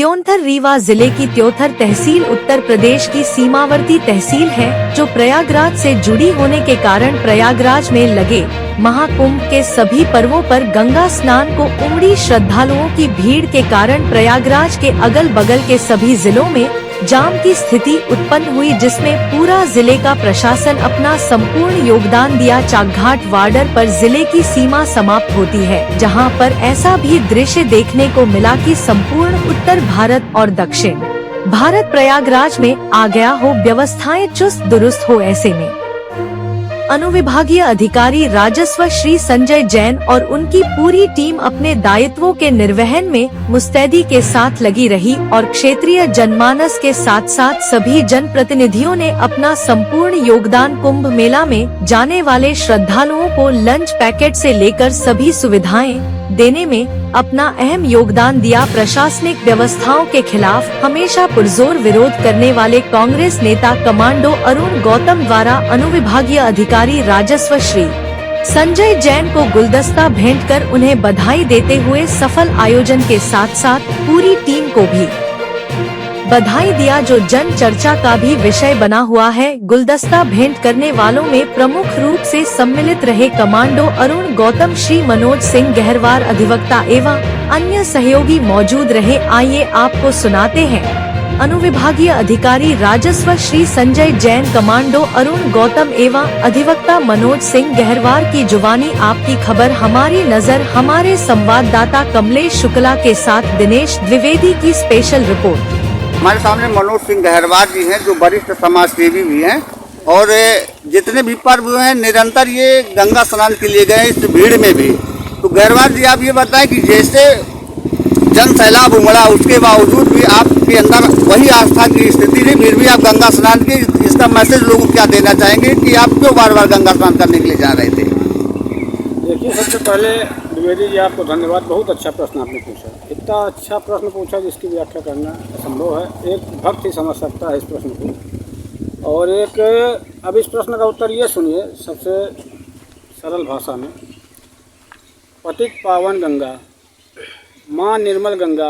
त्योंथर रीवा जिले की त्योथर तहसील उत्तर प्रदेश की सीमावर्ती तहसील है, जो प्रयागराज से जुड़ी होने के कारण प्रयागराज में लगे महाकुंभ के सभी पर्वों पर गंगा स्नान को उमड़ी श्रद्धालुओं की भीड़ के कारण प्रयागराज के अगल बगल के सभी जिलों में जाम की स्थिति उत्पन्न हुई, जिसमें पूरा जिले का प्रशासन अपना संपूर्ण योगदान दिया। चाकघाट बॉर्डर पर जिले की सीमा समाप्त होती है, जहां पर ऐसा भी दृश्य देखने को मिला कि संपूर्ण उत्तर भारत और दक्षिण भारत प्रयागराज में आ गया हो, व्यवस्थाएं चुस्त दुरुस्त हो। ऐसे में अनुविभागीय अधिकारी राजस्व श्री संजय जैन और उनकी पूरी टीम अपने दायित्वों के निर्वहन में मुस्तैदी के साथ लगी रही और क्षेत्रीय जनमानस के साथ साथ सभी जनप्रतिनिधियों ने अपना संपूर्ण योगदान कुंभ मेला में जाने वाले श्रद्धालुओं को लंच पैकेट से लेकर सभी सुविधाएं देने में अपना अहम योगदान दिया। प्रशासनिक व्यवस्थाओं के खिलाफ हमेशा पुरजोर विरोध करने वाले कांग्रेस नेता कमांडो अरुण गौतम द्वारा अनुविभागीय अधिकारी राजस्व श्री संजय जैन को गुलदस्ता भेंट कर उन्हें बधाई देते हुए सफल आयोजन के साथ साथ पूरी टीम को भी बधाई दिया, जो जन चर्चा का भी विषय बना हुआ है। गुलदस्ता भेंट करने वालों में प्रमुख रूप से सम्मिलित रहे कमांडो अरुण गौतम, श्री मनोज सिंह गहरवार अधिवक्ता एवं अन्य सहयोगी मौजूद रहे। आइए आपको सुनाते हैं अनुविभागीय अधिकारी राजस्व श्री संजय जैन, कमांडो अरुण गौतम एवं अधिवक्ता मनोज सिंह गहरवार की जुबानी आपकी खबर। हमारी नजर हमारे संवाददाता कमलेश शुक्ला के साथ दिनेश द्विवेदी की स्पेशल रिपोर्ट। हमारे सामने मनोज सिंह गहरवार जी हैं, जो वरिष्ठ समाज सेवी भी हैं और जितने भी पर्व हुए हैं निरंतर ये गंगा स्नान के लिए गए इस भीड़ में भी। तो गहरवार जी, आप ये बताएं कि जैसे जन सैलाब उमड़ा, उसके बावजूद भी आपके अंदर वही आस्था की स्थिति थी, फिर भी आप गंगा स्नान की, इसका मैसेज लोगों को क्या देना चाहेंगे कि आप क्यों बार बार गंगा स्नान करने के लिए जा रहे थे? देखिए, सबसे पहले द्विवेदी जी आपको धन्यवाद। बहुत अच्छा प्रश्न आपने पूछा। इतना अच्छा प्रश्न पूछा जिसकी व्याख्या करना असंभव है। एक भक्त ही समझ सकता है इस प्रश्न को। और एक अब इस प्रश्न का उत्तर ये सुनिए सबसे सरल भाषा में। पतित पावन गंगा, माँ निर्मल गंगा,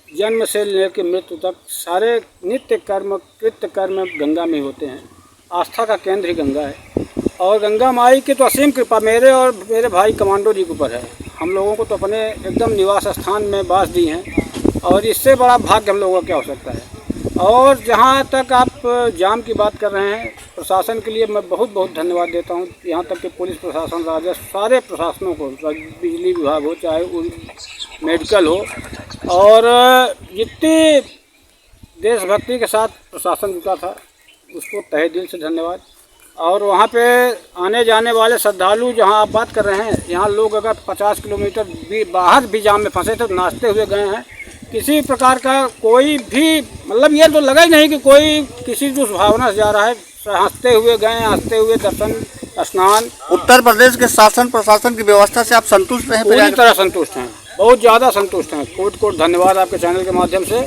जन्म से लेकर मृत्यु तक सारे नित्य कर्म कृत्य कर्म गंगा में होते हैं। आस्था का केंद्र ही गंगा है और गंगा माई की तो असीम कृपा मेरे और मेरे भाई कमांडो जी के ऊपर है। हम लोगों को तो अपने एकदम निवास स्थान में बास दी हैं और इससे बड़ा भाग्य हम लोगों का क्या हो सकता है। और जहाँ तक आप जाम की बात कर रहे हैं, प्रशासन के लिए मैं बहुत बहुत धन्यवाद देता हूँ। यहाँ तक कि पुलिस प्रशासन, राजस्व, सारे प्रशासनों को, बिजली विभाग हो चाहे मेडिकल हो, और जितनी देशभक्ति के साथ प्रशासन जुटा था उसको तहे दिल से धन्यवाद। और वहाँ पे आने जाने वाले श्रद्धालु, जहाँ आप बात कर रहे हैं, यहाँ लोग अगर 50 किलोमीटर भी बाहर भी जाम में फंसे थे तो नाचते हुए गए हैं। किसी प्रकार का कोई भी मतलब ये तो लगा ही नहीं कि कोई किसी दुष्भावना से जा रहा है। हंसते हुए गए, हंसते हुए दर्शन स्नान। उत्तर प्रदेश के शासन प्रशासन की व्यवस्था से आप संतुष्ट हैं? पूरी तरह संतुष्ट हैं, बहुत ज़्यादा संतुष्ट हैं। कोट कोट धन्यवाद आपके चैनल के माध्यम से,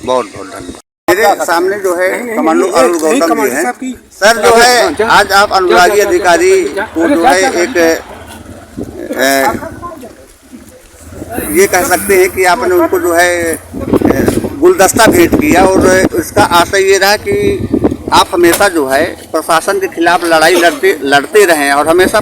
बहुत बहुत धन्यवाद। मेरे सामने जो है कमांडो अरुण गौतम जी हैं। सर, जो है आज आप अनुविभागीय अधिकारी को जो है एक ये कह सकते हैं कि आपने उनको जो है गुलदस्ता भेंट किया और इसका आशय ये रहा कि आप हमेशा जो है प्रशासन के खिलाफ लड़ाई लड़ते रहें और हमेशा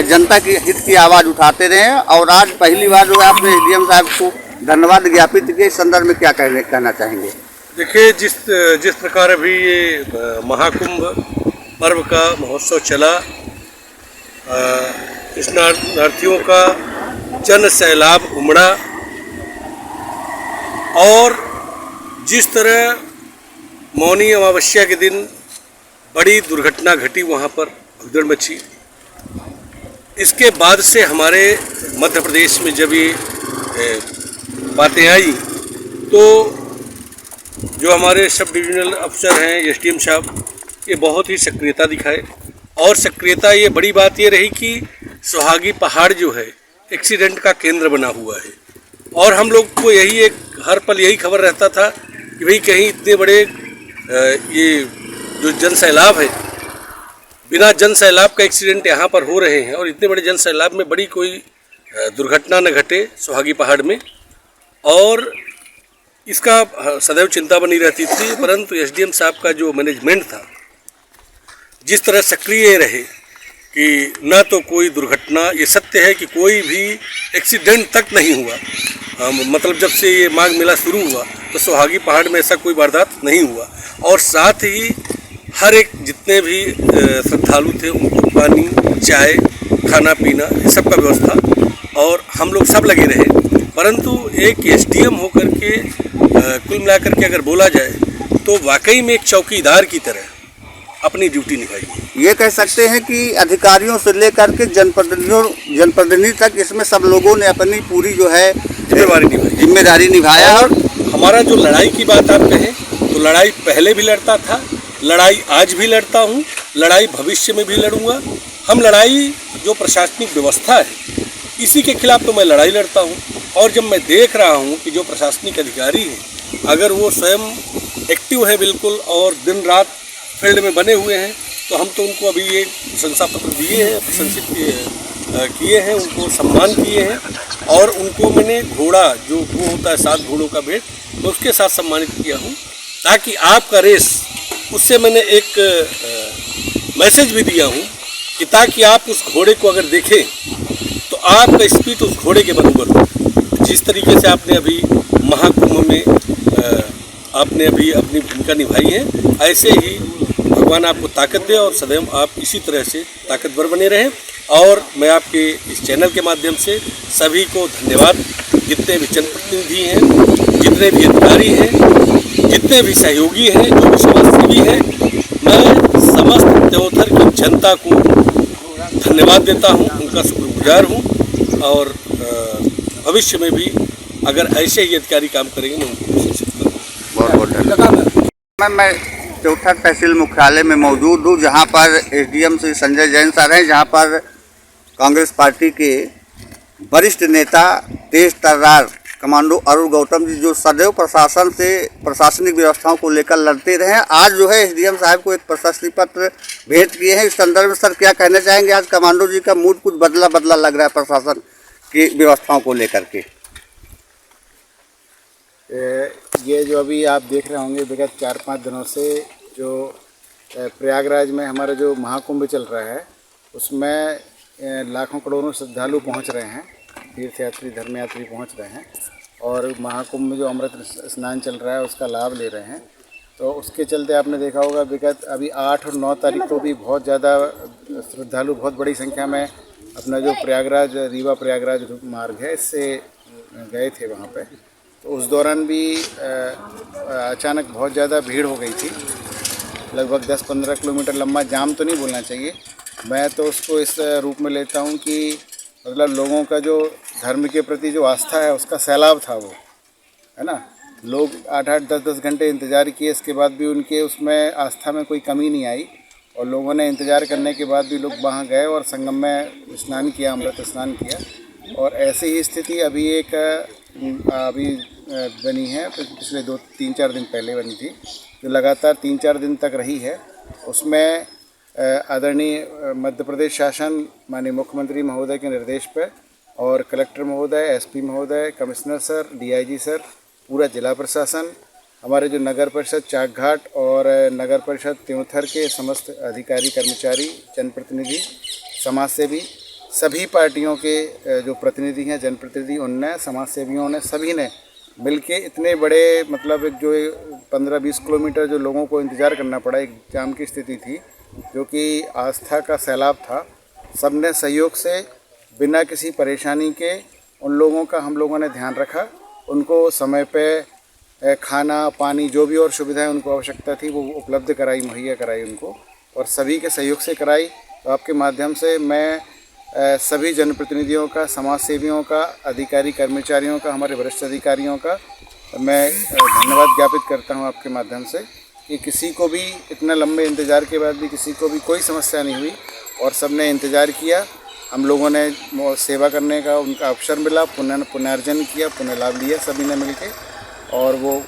जनता की हित की आवाज़ उठाते रहें। और आज पहली बार जो है आपने डीएम साहब को धन्यवाद ज्ञापित किया। इस संदर्भ में क्या कहना चाहेंगे? देखिए, जिस प्रकार अभी ये महाकुंभ पर्व का महोत्सव चला, स्नानार्थियों का जन सैलाब उमड़ा और जिस तरह मौनी अमावस्या के दिन बड़ी दुर्घटना घटी, वहाँ पर भगदड़ मची। इसके बाद से हमारे मध्य प्रदेश में जब ये बातें आई तो जो हमारे सब डिविजनल अफसर हैं, एसडीएम साहब, ये बहुत ही सक्रियता दिखाए। और सक्रियता ये बड़ी बात ये रही कि सुहागी पहाड़ जो है एक्सीडेंट का केंद्र बना हुआ है और हम लोग को यही एक हर पल यही खबर रहता था कि भाई कहीं इतने बड़े ये जो जन सैलाब है, बिना जन सैलाब का एक्सीडेंट यहाँ पर हो रहे हैं और इतने बड़े जन सैलाब में बड़ी कोई दुर्घटना न घटे सुहागी पहाड़ में। और इसका सदैव चिंता बनी रहती थी, परंतु एसडीएम साहब का जो मैनेजमेंट था, जिस तरह सक्रिय रहे कि न तो कोई दुर्घटना, ये सत्य है कि कोई भी एक्सीडेंट तक नहीं हुआ। मतलब जब से ये माघ मेला शुरू हुआ तो सुहागी पहाड़ में ऐसा कोई वारदात नहीं हुआ, और साथ ही हर एक जितने भी श्रद्धालु थे उनको पानी, चाय, खाना पीना ये सब का व्यवस्था, और हम लोग सब लगे रहे। परंतु एक एसडीएम होकर के कुल मिलाकर के अगर बोला जाए तो वाकई में एक चौकीदार की तरह अपनी ड्यूटी निभाई। ये कह सकते हैं कि अधिकारियों से लेकर के जनप्रतिनिधि तक इसमें सब लोगों ने अपनी पूरी जो है जिम्मेदारी निभाया। और हमारा जो लड़ाई की बात आप कहें तो लड़ाई पहले भी लड़ता था, लड़ाई आज भी लड़ता हूँ, लड़ाई भविष्य में भी लड़ूंगा। हम लड़ाई जो प्रशासनिक व्यवस्था है इसी के खिलाफ तो मैं लड़ाई लड़ता हूँ। और जब मैं देख रहा हूँ कि जो प्रशासनिक अधिकारी हैं अगर वो स्वयं एक्टिव है बिल्कुल और दिन रात फील्ड में बने हुए हैं, तो हम तो उनको अभी ये प्रशंसा पत्र दिए हैं, प्रशंसित किए हैं, उनको सम्मान किए हैं। और उनको मैंने घोड़ा जो वो होता है 7 घोड़ों का भेंट, मैं उसके साथ सम्मानित किया हूँ, ताकि आपका रेस, उससे मैंने एक मैसेज भी दिया हूँ कि ताकि आप उस घोड़े को अगर देखें तो आपका स्पीड उस घोड़े के बराबर हो। जिस तरीके से आपने अभी महाकुंभ में आपने अभी अपनी भूमिका निभाई है, ऐसे ही भगवान आपको ताकत दे और सदैव आप इसी तरह से ताकतवर बने रहें। और मैं आपके इस चैनल के माध्यम से सभी को धन्यवाद, जितने भी जनप्रतिनिधि हैं, जितने भी अधिकारी हैं, जितने भी सहयोगी हैं, जो भी समाजसेवी हैं, मैं समस्त त्योथर की जनता को धन्यवाद देता हूं, उनका शुक्रगुजार हूं। और भविष्य में भी अगर ऐसे ही अधिकारी काम करेंगे मैं उनको प्रशंसित करूँगा। बहुत बहुत धन्यवाद। मैं त्योथर तहसील मुख्यालय में मौजूद हूँ, जहाँ पर एसडीएम श्री संजय जैन सर हैं, जहाँ पर कांग्रेस पार्टी के वरिष्ठ नेता तेज तर्रार कमांडो अरुण गौतम जी जो सदैव प्रशासन से प्रशासनिक व्यवस्थाओं को लेकर लड़ते रहे हैं, आज जो है एसडीएम साहब को एक प्रशस्ति पत्र भेंट किए हैं। इस संदर्भ में सर क्या कहना चाहेंगे? आज कमांडो जी का मूड कुछ बदला लग रहा है प्रशासन की व्यवस्थाओं को लेकर के। ये जो अभी आप देख रहे होंगे विगत 4-5 दिनों से जो प्रयागराज में हमारा जो महाकुंभ चल रहा है उसमें लाखों करोड़ों श्रद्धालु पहुंच रहे हैं, तीर्थयात्री धर्मयात्री पहुंच रहे हैं, और महाकुंभ में जो अमृत स्नान चल रहा है उसका लाभ ले रहे हैं। तो उसके चलते आपने देखा होगा विगत अभी 8 और 9 तारीख को भी बहुत ज़्यादा श्रद्धालु बहुत बड़ी संख्या में अपना जो प्रयागराज रीवा प्रयागराज मार्ग है इससे गए थे वहाँ पे। तो उस दौरान भी अचानक बहुत ज़्यादा भीड़ हो गई थी, लगभग 10-15 किलोमीटर लंबा जाम तो नहीं बोलना चाहिए, मैं तो उसको इस रूप में लेता हूँ कि मतलब लोगों का जो धर्म के प्रति जो आस्था है उसका सैलाब था वो, है ना। लोग 8-8, 10-10 घंटे इंतज़ार किए, इसके बाद भी उनके उसमें आस्था में कोई कमी नहीं आई, और लोगों ने इंतज़ार करने के बाद भी लोग वहाँ गए और संगम में स्नान किया, अमृत स्नान किया। और ऐसी ही स्थिति अभी बनी है, पिछले 2-3-4 दिन पहले बनी थी, जो लगातार 3-4 दिन तक रही है। उसमें आदरणीय मध्य प्रदेश शासन माननीय मुख्यमंत्री महोदय के निर्देश पर और कलेक्टर महोदय, एसपी महोदय, कमिश्नर सर, डीआईजी सर, पूरा जिला प्रशासन, हमारे जो नगर परिषद चाकघाट और नगर परिषद त्योंथर के समस्त अधिकारी कर्मचारी, जनप्रतिनिधि, समाजसेवी, सभी पार्टियों के जो प्रतिनिधि हैं, जनप्रतिनिधि, उनने, समाजसेवियों ने, सभी ने मिलके इतने बड़े मतलब जो 15-20 किलोमीटर जो लोगों को इंतज़ार करना पड़ा, एक जाम की स्थिति थी जो कि आस्था का सैलाब था, सब ने सहयोग से बिना किसी परेशानी के उन लोगों का हम लोगों ने ध्यान रखा, उनको समय पे खाना पानी जो भी और सुविधाएं उनको आवश्यकता थी वो उपलब्ध कराई, मुहैया कराई उनको, और सभी के सहयोग से कराई। तो आपके माध्यम से मैं सभी जनप्रतिनिधियों का, समाज सेवियों का, अधिकारी कर्मचारियों का, हमारे वरिष्ठ अधिकारियों का मैं धन्यवाद ज्ञापित करता हूं आपके माध्यम से कि किसी को भी इतना लंबे इंतज़ार के बाद भी किसी को भी कोई समस्या नहीं हुई, और सब ने इंतज़ार किया। हम लोगों ने सेवा करने का उनका अवसर मिला, पुनर्जन किया, पुण्य लाभ लिया सभी ने मिलके, और वो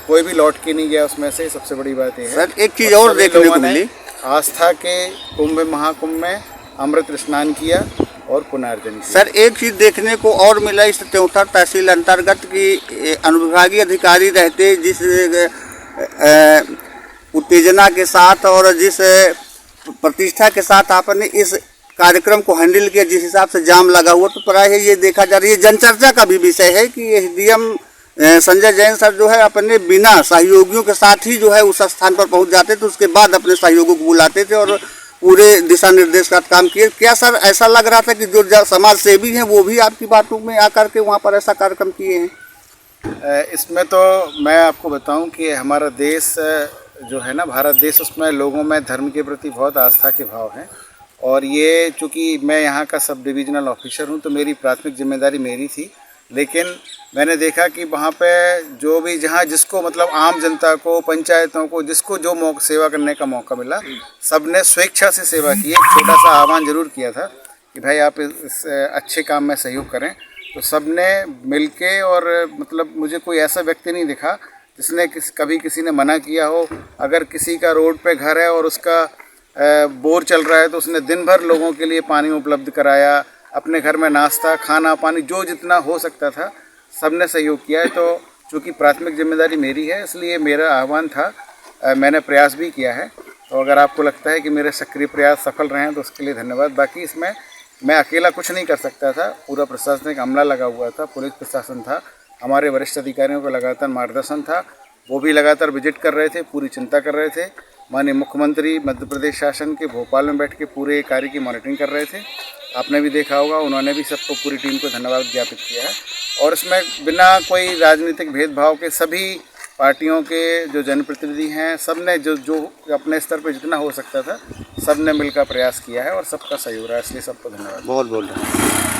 कोई भी लौट के नहीं गया उसमें से। सबसे बड़ी बात यह है सर, एक चीज़ और देखने को मिली, आस्था के कुंभ महाकुंभ में अमृत स्नान किया और पुनर्जन किया। सर एक चीज देखने को और मिला इस त्योथर तहसील अंतर्गत की अनुविभागीय अधिकारी रहते जिस उत्तेजना के साथ और जिस प्रतिष्ठा के साथ आपने इस कार्यक्रम को हैंडल किया, जिस हिसाब से जाम लगा हुआ, तो प्राय ये देखा जा रही है, जनचर्चा का भी विषय है कि एसडीएम संजय जैन सर जो है अपने बिना सहयोगियों के साथ ही जो है उस स्थान पर पहुंच जाते थे, उसके बाद अपने सहयोगियों को बुलाते थे और पूरे दिशा निर्देश का काम किए। क्या सर ऐसा लग रहा था कि जो समाज सेवी हैं वो भी आपकी बातों में आकर के वहाँ पर ऐसा कार्यक्रम किए हैं? इसमें तो मैं आपको बताऊं कि हमारा देश जो है ना, भारत देश, उसमें लोगों में धर्म के प्रति बहुत आस्था के भाव हैं। और ये चूँकि मैं यहाँ का सब डिविजनल ऑफिसर हूँ तो मेरी प्राथमिक जिम्मेदारी मेरी थी, लेकिन मैंने देखा कि वहाँ पे जो भी जहाँ जिसको मतलब आम जनता को, पंचायतों को, जिसको जो सेवा करने का मौका मिला, सब ने स्वेच्छा से सेवा की। एक छोटा सा आह्वान जरूर किया था कि भाई आप इस अच्छे काम में सहयोग करें, तो सब ने मिल के, और मतलब मुझे कोई ऐसा व्यक्ति नहीं दिखा जिसने कभी किसी ने मना किया हो। अगर किसी का रोड पे घर है और उसका बोर चल रहा है तो उसने दिन भर लोगों के लिए पानी उपलब्ध कराया, अपने घर में नाश्ता, खाना, पानी, जो जितना हो सकता था सबने सहयोग किया है। तो चूँकि प्राथमिक जिम्मेदारी मेरी है, इसलिए मेरा आह्वान था, मैंने प्रयास भी किया है। तो अगर आपको लगता है कि मेरे सक्रिय प्रयास सफल रहे हैं तो उसके लिए धन्यवाद। बाकी इसमें मैं अकेला कुछ नहीं कर सकता था, पूरा प्रशासनिक अमला लगा हुआ था, पुलिस प्रशासन था, हमारे वरिष्ठ अधिकारियों का लगातार मार्गदर्शन था, वो भी लगातार विजिट कर रहे थे, पूरी चिंता कर रहे थे। माननीय मुख्यमंत्री मध्य प्रदेश शासन के भोपाल में बैठ के पूरे कार्य की मॉनिटरिंग कर रहे थे, आपने भी देखा होगा। उन्होंने भी सबको, पूरी टीम को धन्यवाद ज्ञापित किया है। और इसमें बिना कोई राजनीतिक भेदभाव के सभी पार्टियों के जो जनप्रतिनिधि हैं, सब ने जो अपने स्तर पर जितना हो सकता था सब ने मिलकर प्रयास किया है और सबका सहयोग रहा है, इसलिए सबको धन्यवाद। बहुत बहुत धन्यवाद।